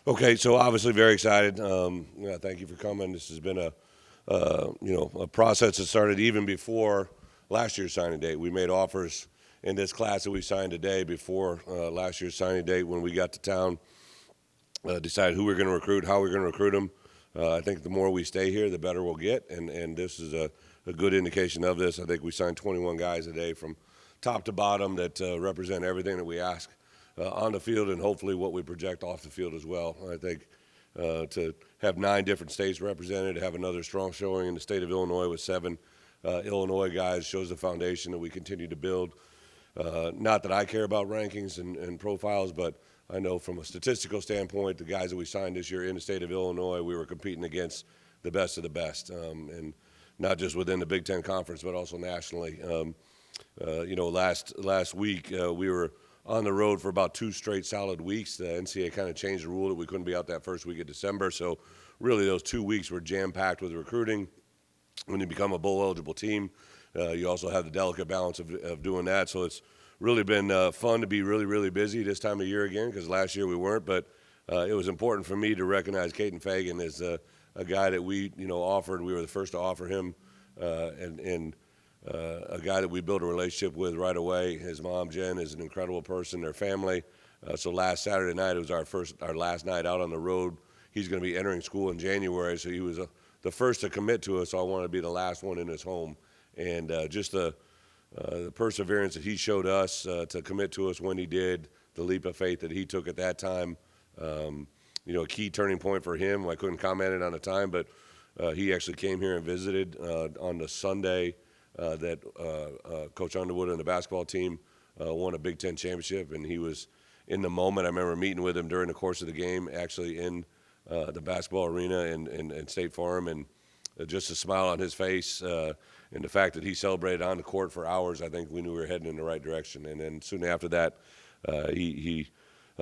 Okay, so obviously very excited. Thank you for coming. This has been a process that started even before last year's signing date. We made offers in this class that we signed today before last year's signing date. When we got to town, decided who we're going to recruit, how we're going to recruit them. I think the more we stay here, the better we'll get, and this is a good indication of this. I think we signed 21 guys today from top to bottom that represent everything that we ask on the field and hopefully what we project off the field as well. I think to have 9 different states represented, to have another strong showing in the state of Illinois with 7 Illinois guys shows the foundation that we continue to build. Not that I care about rankings and profiles, but I know from a statistical standpoint, the guys that we signed this year in the state of Illinois, we were competing against the best of the best, and not just within the Big Ten Conference, but also nationally. Last week we were on the road for about 2 straight solid weeks. The NCAA kind of changed the rule that we couldn't be out that first week of December, so really those 2 weeks were jam-packed with recruiting. When you become a bowl-eligible team, you also have the delicate balance of doing that, so it's really been fun to be really, really busy this time of year again, because last year we weren't. But it was important for me to recognize Caden Fagan as a guy that we, offered. We were the first to offer him, and a guy that we built a relationship with right away. His mom, Jen, is an incredible person. Their family. So last Saturday night it was our last night out on the road. He's going to be entering school in January, so he was the first to commit to us. So I wanted to be the last one in his home, and just the perseverance that he showed us to commit to us when he did, the leap of faith that he took at that time, a key turning point for him. I couldn't comment it on the time, but he actually came here and visited on the Sunday that Coach Underwood and the basketball team won a Big Ten championship, and he was in the moment. I remember meeting with him during the course of the game, actually in the basketball arena in State Farm, and just a smile on his face and the fact that he celebrated on the court for hours, I think we knew we were heading in the right direction. And then soon after that, he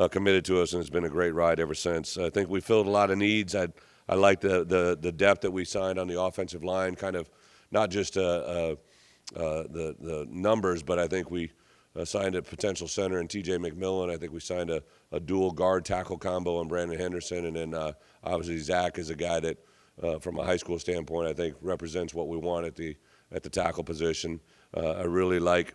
committed to us, and it's been a great ride ever since. I think we filled a lot of needs. I like the depth that we signed on the offensive line, kind of not just the numbers, but I think we signed a potential center in T.J. McMillan. I think we signed a dual guard tackle combo in Brandon Henderson, and then obviously Zach is a guy that, from a high school standpoint, I think represents what we want at the tackle position. I really like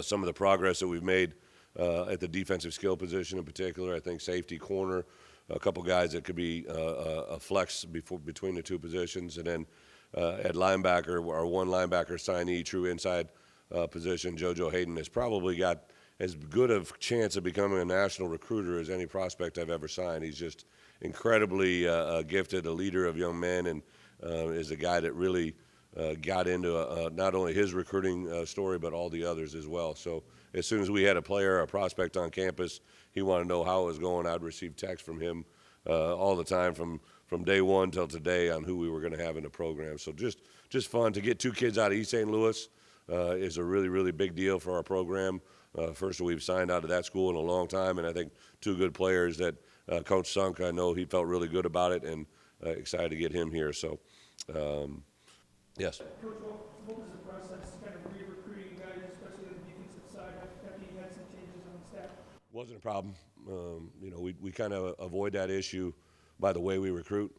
some of the progress that we've made at the defensive skill position in particular. I think safety, corner, a couple guys that could be a flex between the two positions. And then at linebacker, our one linebacker signee, true inside position, JoJo Hayden, has probably got as good of chance of becoming a national recruiter as any prospect I've ever signed. He's just incredibly gifted, a leader of young men, and is a guy that really got into not only his recruiting story, but all the others as well. So as soon as we had a player, a prospect on campus, he wanted to know how it was going. I'd receive texts from him all the time from day one till today on who we were going to have in the program. So just fun to get 2 kids out of East St. Louis is a really, really big deal for our program. First we've signed out of that school in a long time, and I think 2 good players that Coach Sunk, I know he felt really good about it, and excited to get him here. So, yes. Coach, what was the process kind of re-recruiting guys, especially on the defensive side, after you had some changes on the staff? Wasn't a problem. We kind of avoid that issue by the way we recruit.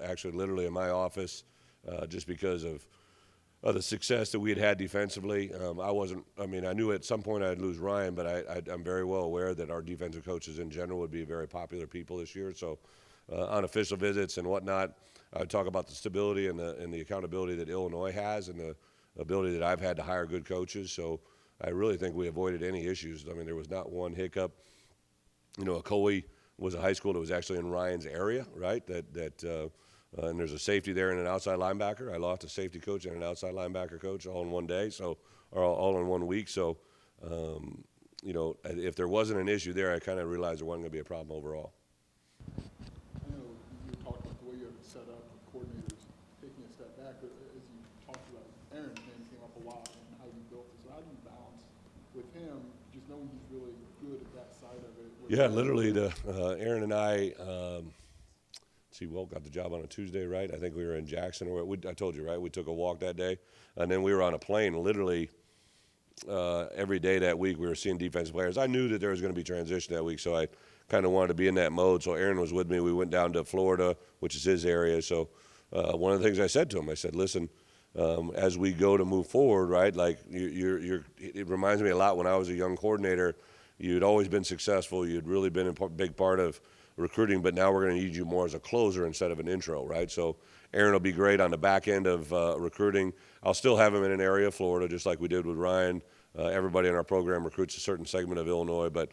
Actually, literally in my office, just because of the success that we had defensively. I knew at some point I'd lose Ryan, but I'm very well aware that our defensive coaches in general would be very popular people this year. So on official visits and whatnot, I talk about the stability and the accountability that Illinois has and the ability that I've had to hire good coaches. So I really think we avoided any issues. I mean, there was not one hiccup. Ocoee was a high school that was actually in Ryan's area, right? And there's a safety there and an outside linebacker. I lost a safety coach and an outside linebacker coach all in one day, or all in 1 week. So, if there wasn't an issue there, I kind of realized there wasn't going to be a problem overall. I know you talked about the way you have it set up, coordinators taking a step back, but as you talked about, Aaron's name came up a lot and how you built it. So how do you balance with him, just knowing he's really good at that side of it? Yeah, literally, Aaron and I. Got the job on a Tuesday, right? I think we were in Jackson. I told you, right? We took a walk that day, and then we were on a plane. Literally, every day that week, we were seeing defensive players. I knew that there was going to be transition that week, so I kind of wanted to be in that mode. So Aaron was with me. We went down to Florida, which is his area. So one of the things I said to him, I said, listen, as we go to move forward, right? Like it reminds me a lot when I was a young coordinator. You'd always been successful. You'd really been a big part of recruiting, but now we're going to need you more as a closer instead of an intro, right? So Aaron will be great on the back end of recruiting. I'll still have him in an area of Florida, just like we did with Ryan. Everybody in our program recruits a certain segment of Illinois, but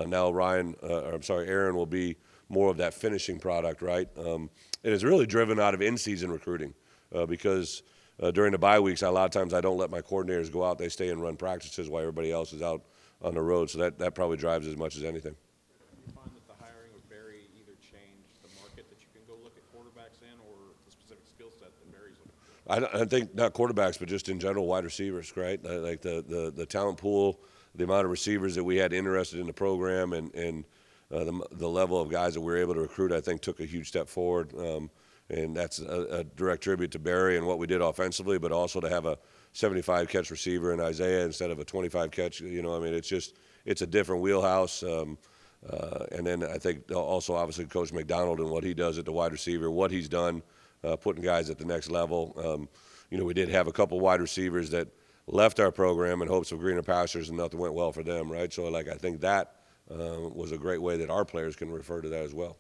now Aaron will be more of that finishing product, right? It is really driven out of in-season recruiting because during the bye weeks, a lot of times I don't let my coordinators go out. They stay and run practices while everybody else is out on the road. So that probably drives as much as anything. Do you find that the hiring with Barry either changed the market that you can go look at quarterbacks in or the specific skill set that Barry's looking for? I think not quarterbacks, but just in general wide receivers, right? Like the talent pool, the amount of receivers that we had interested in the program, and the level of guys that we were able to recruit, I think took a huge step forward. And that's a direct tribute to Barry and what we did offensively, but also to have a 75-catch receiver in Isaiah instead of a 25-catch. You know, I mean, it's a different wheelhouse. And then I think also obviously Coach McDonald and what he does at the wide receiver, what he's done, putting guys at the next level. You know, we did have a couple wide receivers that left our program in hopes of greener pastures, and nothing went well for them, right? So, like, I think that was a great way that our players can refer to that as well.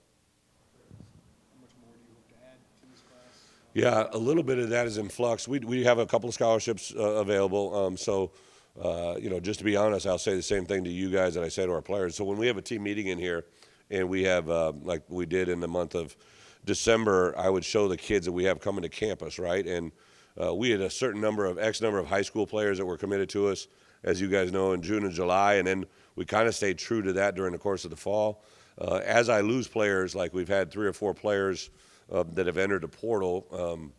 How much more do you hope to add to this class? Yeah, a little bit of that is in flux. We have a couple of scholarships available. You know, just to be honest, I'll say the same thing to you guys that I say to our players. So when we have a team meeting in here and we have, like we did in the month of December, I would show the kids that we have coming to campus, right? And we had a certain number of high school players that were committed to us, as you guys know, in June and July. And then we kind of stayed true to that during the course of the fall. As I lose players, like we've had 3 or 4 players that have entered the portal,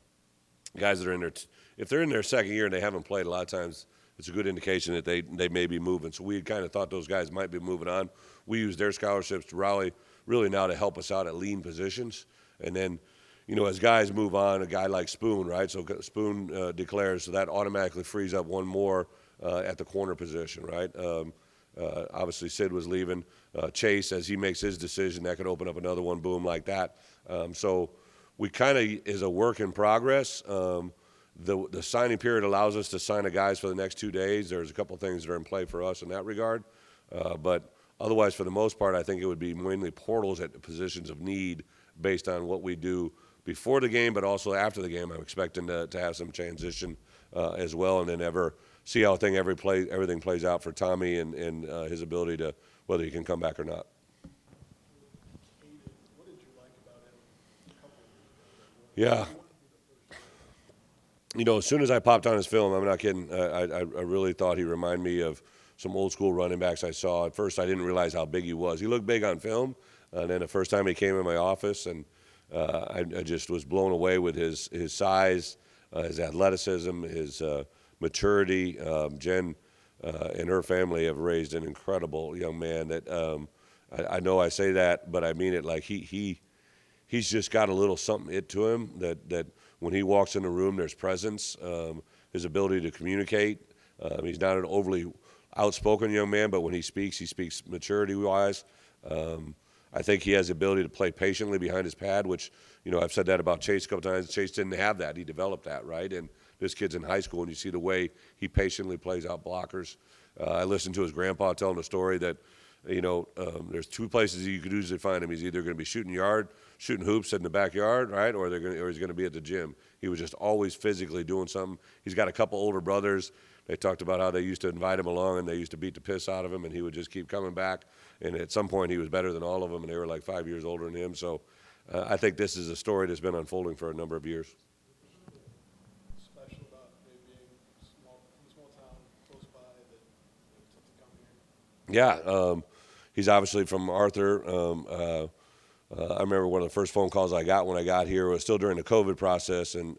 guys that are in their if they're in their second year and they haven't played, a lot of times it's a good indication that they may be moving. So we kind of thought those guys might be moving on. We use their scholarships to really now to help us out at lean positions. And then, you know, as guys move on, a guy like Spoon, right? So Spoon declares, so that automatically frees up one more at the corner position, right? Obviously, Sid was leaving. Chase, as he makes his decision, that could open up another one, boom, like that. So we kind of is a work in progress. The signing period allows us to sign the guys for the next 2 days. There's a couple things that are in play for us in that regard. But otherwise, for the most part, I think it would be mainly portals at the positions of need based on what we do before the game, but also after the game. I'm expecting to have some transition as well, and then see how everything plays out for Tommy and his ability to whether he can come back or not. What did you like about him a couple of years ago? Yeah. You know, as soon as I popped on his film, I'm not kidding, I really thought he reminded me of some old school running backs I saw. At first, I didn't realize how big he was. He looked big on film, and then the first time he came in my office, and I just was blown away with his size, his athleticism, his maturity. Jen and her family have raised an incredible young man that I know I say that, but I mean it. Like he's just got a little something to him that when he walks in the room, there's presence, his ability to communicate. He's not an overly outspoken young man, but when he speaks maturity-wise. I think he has the ability to play patiently behind his pad, which, you know, I've said that about Chase a couple times. Chase didn't have that. He developed that, right? And this kid's in high school, and you see the way he patiently plays out blockers. I listened to his grandpa telling a story that, you know, there's 2 places you could usually find him. He's either going to be shooting hoops in the backyard, right, or he's going to be at the gym. He was just always physically doing something. He's got a couple older brothers. They talked about how they used to invite him along, and they used to beat the piss out of him, and he would just keep coming back. And at some point, he was better than all of them, and they were like 5 years older than him. So I think this is a story that's been unfolding for a number of years. Special about maybe being from a small town close by that took to come here? Yeah, he's obviously from Arthur. I remember one of the first phone calls I got when I got here was still during the COVID process, and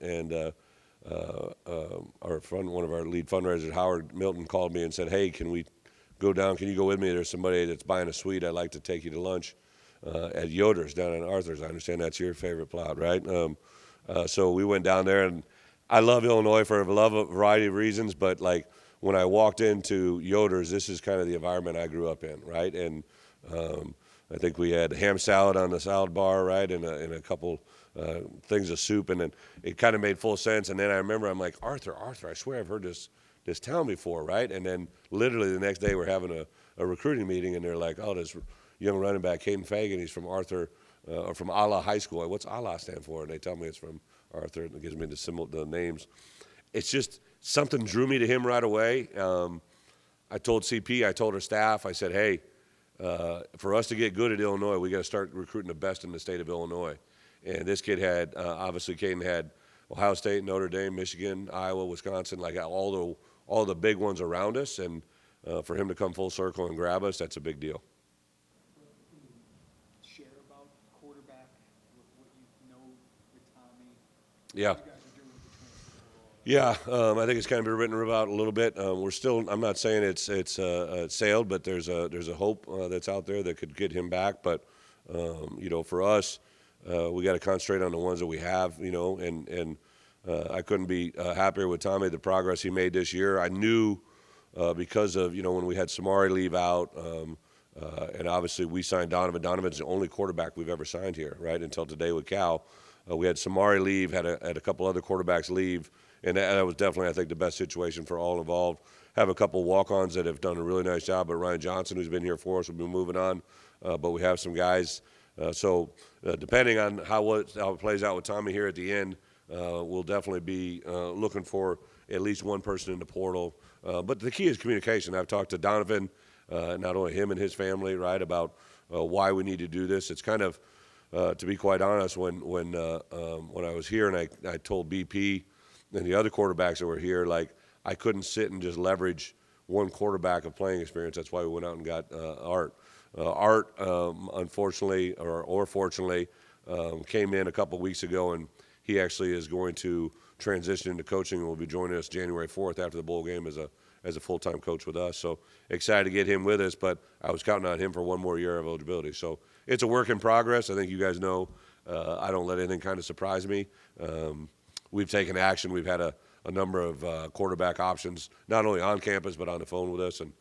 one of our lead fundraisers, Howard Milton, called me and said, "Hey, can we go down? Can you go with me? There's somebody that's buying a suite. I'd like to take you to lunch at Yoder's down in Arthur's. I understand that's your favorite plot, right?" So we went down there, and I love Illinois for a variety of reasons, but like when I walked into Yoder's, this is kind of the environment I grew up in, right? And I think we had ham salad on the salad bar, right, and a couple things of soup, and then it kind of made full sense. And then I remember I'm like, Arthur, I swear I've heard this town before, right? And then literally the next day we're having a recruiting meeting, and they're like, oh, this young running back, Caden Fagan, he's from Arthur, or from Allah High School. What's Allah stand for? And they tell me it's from Arthur, and it gives me the names. It's just something drew me to him right away. I told CP, I told her staff, I said, hey, for us to get good at Illinois, we got to start recruiting the best in the state of Illinois. And this kid had, obviously, Caden had Ohio State, Notre Dame, Michigan, Iowa, Wisconsin, like all the big ones around us. And for him to come full circle and grab us, that's a big deal. Share about quarterback, what you know with Tommy. Yeah. What you guys are doing with the transfer portal. Yeah, I think it's kind of been written about a little bit. We're still. I'm not saying it's sailed, but there's a hope that's out there that could get him back. But for us, we got to concentrate on the ones that we have. And I couldn't be happier with Tommy, the progress he made this year. I knew because of when we had Samari leave out, and obviously we signed Donovan. Donovan's the only quarterback we've ever signed here, right? Until today with Cal. We had Samari leave, had a couple other quarterbacks leave, and that was definitely, I think, the best situation for all involved. Have a couple walk-ons that have done a really nice job, but Ryan Johnson, who's been here for us, will be moving on. But we have some guys. So depending on how it plays out with Tommy here at the end, we'll definitely be looking for at least one person in the portal. But the key is communication. I've talked to Donovan, not only him and his family, right, about why we need to do this. It's kind of, to be quite honest, when I was here and I told BP and the other quarterbacks that were here, like, I couldn't sit and just leverage one quarterback of playing experience. That's why we went out and got Art. Art, unfortunately or fortunately, came in a couple weeks ago, and he actually is going to transition into coaching and will be joining us January 4th after the bowl game as a full-time coach with us. So excited to get him with us, but I was counting on him for one more year of eligibility. So it's a work in progress. I think you guys know I don't let anything kind of surprise me. We've taken action. We've had a number of quarterback options, not only on campus but on the phone with us. And,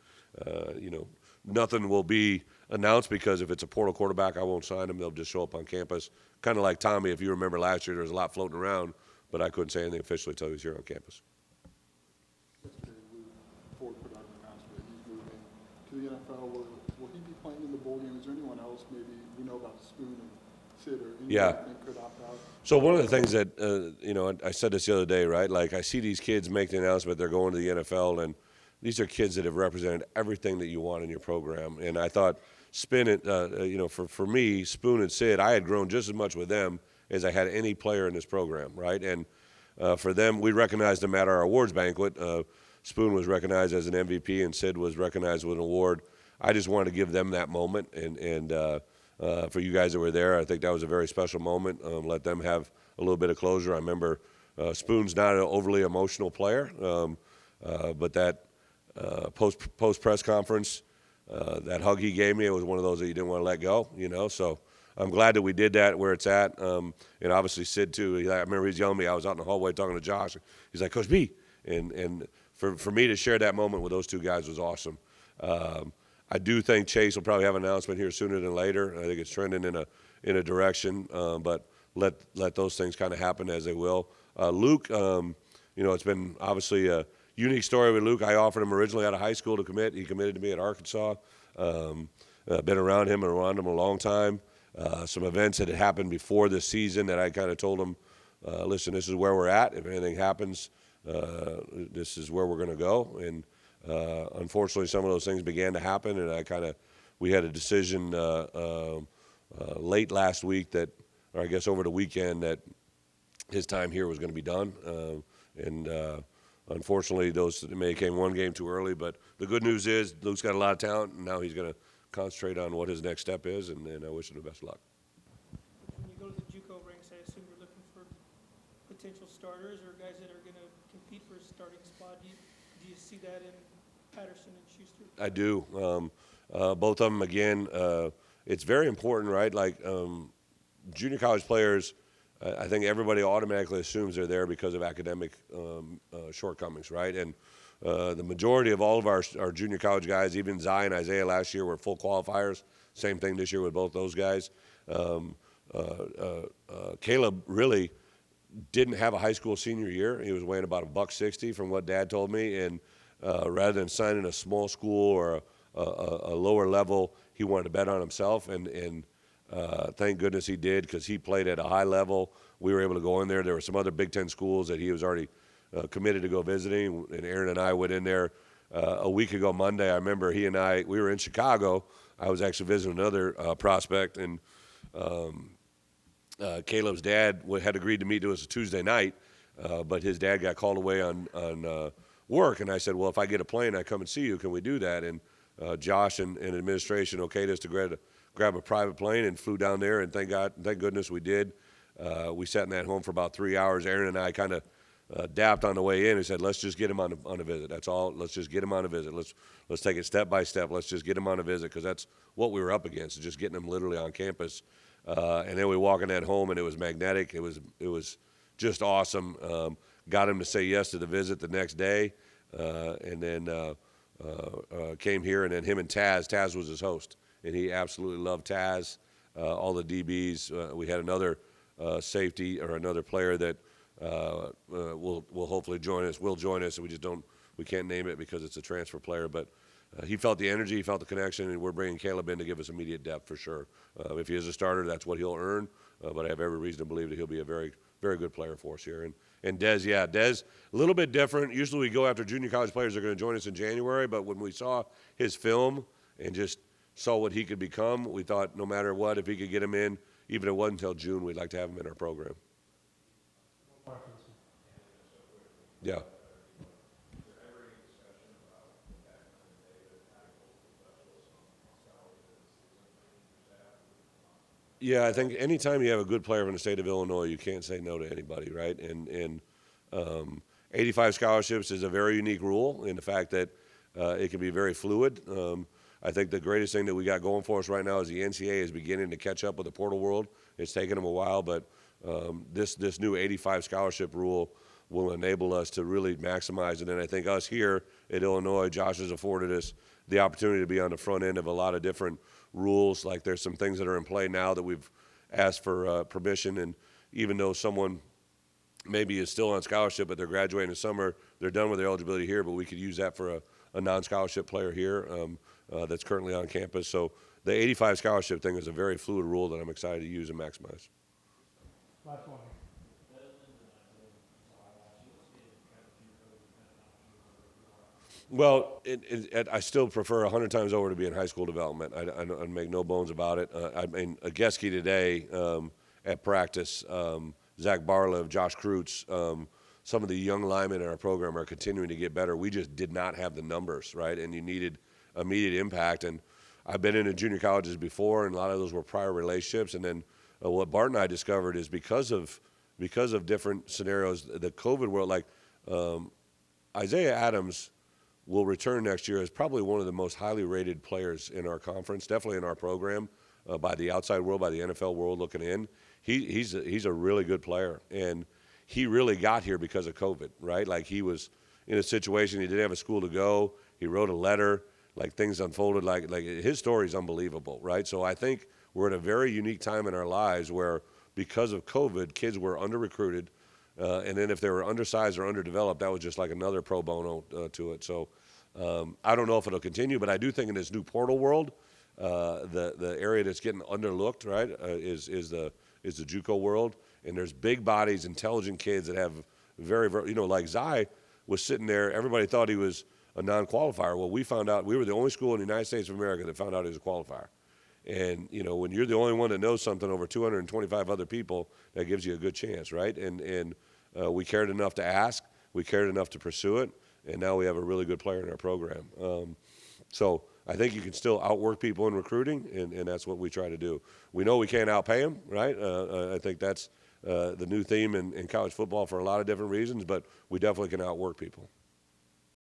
nothing will be announced because if it's a portal quarterback, I won't sign them. They'll just show up on campus. Kind of like Tommy, if you remember last year, there was a lot floating around, but I couldn't say anything officially until he was here on campus. Yesterday, Ford put out an announcement that he's moving to the NFL. Will he be playing in the bowl game? Is there anyone else maybe we know about Spoon and Sid or anyone Yeah. you think could opt out? So one of the things that, I said this the other day, right? Like, I see these kids make the announcement they're going to the NFL, and these are kids that have represented everything that you want in your program. And I thought for me, Spoon and Sid, I had grown just as much with them as I had any player in this program, right? And for them, we recognized them at our awards banquet. Spoon was recognized as an MVP, and Sid was recognized with an award. I just wanted to give them that moment, and for you guys that were there, I think that was a very special moment. Let them have a little bit of closure. I remember Spoon's not an overly emotional player, but that post press conference, that hug he gave me, it was one of those that you didn't want to let go, So I'm glad that we did that where it's at. And obviously Sid too. I remember he's yelling at me. I was out in the hallway talking to Josh. He's like, Coach B. And for me to share that moment with those two guys was awesome. I do think Chase will probably have an announcement here sooner than later. I think it's trending in a direction, but let those things kind of happen as they will. Luke, it's been obviously a unique story with Luke. I offered him originally out of high school to commit. He committed to me at Arkansas. Been around him and around him a long time. Some events that had happened before this season that I kind of told him, listen, this is where we're at. If anything happens, this is where we're going to go. And unfortunately, some of those things began to happen, and we had a decision late last week or I guess over the weekend, that his time here was going to be done. Unfortunately, it may have came one game too early, but the good news is Luke's got a lot of talent, and now he's going to concentrate on what his next step is, and I wish him the best of luck. When you go to the JUCO ranks, I assume you're looking for potential starters or guys that are going to compete for a starting spot. Do you see that in Patterson and Schuster? I do. Both of them, again, it's very important, right? Like junior college players, I think everybody automatically assumes they're there because of academic shortcomings, right? And the majority of all of our junior college guys, even Zion, Isaiah last year, were full qualifiers. Same thing this year with both those guys. Caleb really didn't have a high school senior year. He was weighing about $160 from what Dad told me, and rather than signing a small school or a lower level, he wanted to bet on himself, and thank goodness he did, because he played at a high level. We were able to go in there. There were some other Big Ten schools that he was already committed to go visiting, and Aaron and I went in there a week ago Monday. I remember we were in Chicago. I was actually visiting another prospect, and Caleb's dad had agreed to meet to us a Tuesday night, but his dad got called away on work, and I said, well, if I get a plane, I come and see you. Can we do that? And Josh and administration okayed us to grab a private plane and flew down there, and thank goodness we did. We sat in that home for about 3 hours. Aaron and I kind of dapped on the way in and said, let's just get him on a visit. That's all. Let's just get him on a visit. Let's take it step by step. Let's just get him on a visit, because that's what we were up against, just getting him literally on campus. And then we walk in that home, and it was magnetic. It was just awesome. Got him to say yes to the visit the next day, and then came here, and then him and Taz was his host, and he absolutely loved Taz. All the DBs. We had another safety, or another player that will hopefully join us. Will join us. We can't name it because it's a transfer player, but he felt the energy, he felt the connection, and we're bringing Caleb in to give us immediate depth for sure. If he is a starter, that's what he'll earn. But I have every reason to believe that he'll be a very, very good player for us here. And Dez, a little bit different. Usually we go after junior college players that are going to join us in January, but when we saw his film and just saw what he could become, we thought no matter what, if he could get him in, even if it wasn't until June, we'd like to have him in our program. Yeah. Yeah, I think anytime you have a good player from the state of Illinois, you can't say no to anybody, right? And 85 scholarships is a very unique rule in the fact that it can be very fluid. I think the greatest thing that we got going for us right now is the NCAA is beginning to catch up with the portal world. It's taken them a while, but this new 85 scholarship rule will enable us to really maximize it. And I think us here at Illinois, Josh has afforded us the opportunity to be on the front end of a lot of different rules. Like there's some things that are in play now that we've asked for permission, and even though someone maybe is still on scholarship but they're graduating in summer, they're done with their eligibility here, but we could use that for a non-scholarship player here that's currently on campus. So the 85 scholarship thing is a very fluid rule that I'm excited to use and maximize. Last one. Well, I still prefer 100 times over to be in high school development. I make no bones about it. I mean, Ageski today at practice, Zach Barlev, Josh Kreutz, some of the young linemen in our program are continuing to get better. We just did not have the numbers, right? And you needed immediate impact. And I've been into junior colleges before, and a lot of those were prior relationships. And then what Bart and I discovered is because of different scenarios, the COVID world, like Isaiah Adams will return next year as probably one of the most highly rated players in our conference, definitely in our program, by the outside world, by the NFL world looking in. He's a really good player, and he really got here because of COVID, right? Like he was in a situation, he didn't have a school to go, he wrote a letter, like things unfolded, like his story is unbelievable, right? So I think we're at a very unique time in our lives where because of COVID, kids were under-recruited, and then if they were undersized or underdeveloped, that was just like another pro bono to it. So I don't know if it'll continue, but I do think in this new portal world, the area that's getting underlooked, right, is the JUCO world. And there's big bodies, intelligent kids that have very, very, like Zai was sitting there. Everybody thought he was a non-qualifier. Well, we found out we were the only school in the United States of America that found out he was a qualifier. And, when you're the only one that knows something over 225 other people, that gives you a good chance, right? And we cared enough to ask. We cared enough to pursue it. And now we have a really good player in our program. So I think you can still outwork people in recruiting, and that's what we try to do. We know we can't outpay them, right? I think that's the new theme in college football for a lot of different reasons, but we definitely can outwork people.